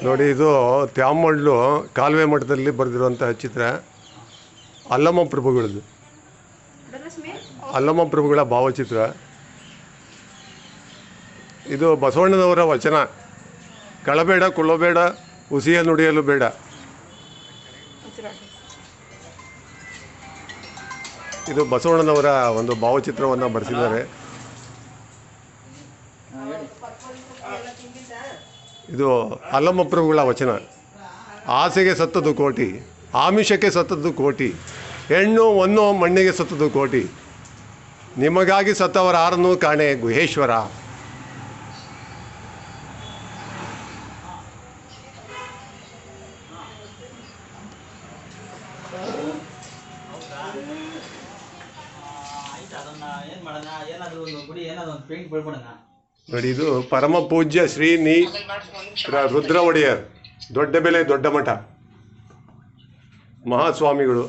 ನೋಡಿ, ಇದು ತ್ಯಾಮಳ್ಳು ಕಾಲುವೆ ಮಠದಲ್ಲಿ ಬರೆದಿರುವಂಥ ಚಿತ್ರ ಅಲ್ಲಮ್ಮ ಪ್ರಭುಗಳದ್ದು. ಅಲ್ಲಮ್ಮ ಪ್ರಭುಗಳ ಭಾವಚಿತ್ರ ಇದು. ಬಸವಣ್ಣನವರ ವಚನ, ಕಳಬೇಡ ಕೊಳ್ಳಬೇಡ ಹುಸಿಯ ನುಡಿಯಲು ಬೇಡ. ಇದು ಬಸವಣ್ಣನವರ ಒಂದು ಭಾವಚಿತ್ರವನ್ನು ಬರೆಸಿದ್ದಾರೆ. ಇದು ಅಲ್ಲಮ್ಮ ಪ್ರಭುಗಳ ವಚನ. ಆಸೆಗೆ ಸತ್ತದು ಕೋಟಿ, ಆಮಿಷಕ್ಕೆ ಸತ್ತದ್ದು ಕೋಟಿ, ಹೆಣ್ಣು ಒನ್ನು ಮಣ್ಣಿಗೆ ಸತ್ತದು ಕೋಟಿ, ನಿಮಗಾಗಿ ಸತ್ತವರ ಆರನ್ನು ಕಾಣೆ ಗುಹೇಶ್ವರ. ನೋಡಿ, ಇದು ಪರಮ ಪೂಜ್ಯ ಶ್ರೀ ರುದ್ರ ಒಡೆಯರ್ ದೊಡ್ಡಬೆಲೆ ದೊಡ್ಡ ಮಠ ಮಹಾಸ್ವಾಮಿಗಳು.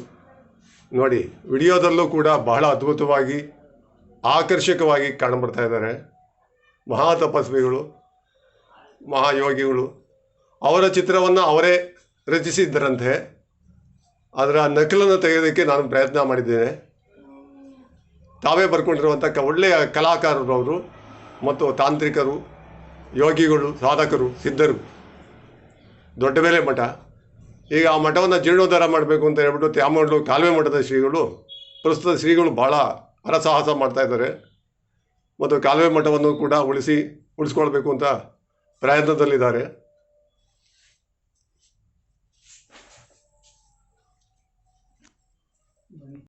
ನೋಡಿ, ವಿಡಿಯೋದಲ್ಲೂ ಕೂಡ ಬಹಳ ಅದ್ಭುತವಾಗಿ ಆಕರ್ಷಕವಾಗಿ ಕಾಣಬರ್ತಾ ಇದ್ದಾರೆ. ಮಹಾ ತಪಸ್ವಿಗಳು, ಮಹಾಯೋಗಿಗಳು. ಅವರ ಚಿತ್ರವನ್ನು ಅವರೇ ರಚಿಸಿದ್ದರಂತೆ. ಅದರ ನಕಲನ್ನು ತೆಗೆಯೋದಕ್ಕೆ ನಾನು ಪ್ರಯತ್ನ ಮಾಡಿದ್ದೇನೆ. ತಾವೇ ಬರ್ಕೊಂಡಿರುವಂಥ ಒಳ್ಳೆಯ ಕಲಾಕಾರರು ಅವರು, ಮತ್ತು ತಾಂತ್ರಿಕರು, ಯೋಗಿಗಳು, ಸಾಧಕರು, ಸಿದ್ಧರು. ದೊಡ್ಡಬೆಲೆ ಮಠ. ಈಗ ಆ ಮಠವನ್ನು ಜೀರ್ಣೋದ್ಧಾರ ಮಾಡಬೇಕು ಅಂತ ಹೇಳ್ಬಿಟ್ಟು ತ್ಯಾಮಳ್ಳು ಕಾಲುವೆ ಮಠದ ಶ್ರೀಗಳು, ಪ್ರಸ್ತುತ ಶ್ರೀಗಳು ಭಾಳ ಹರಸಾಹಸ ಮಾಡ್ತಾಯಿದ್ದಾರೆ. ಮತ್ತು ಕಾಲುವೆ ಮಠವನ್ನು ಕೂಡ ಉಳಿಸ್ಕೊಳ್ಬೇಕು ಅಂತ ಪ್ರಯತ್ನದಲ್ಲಿದ್ದಾರೆ.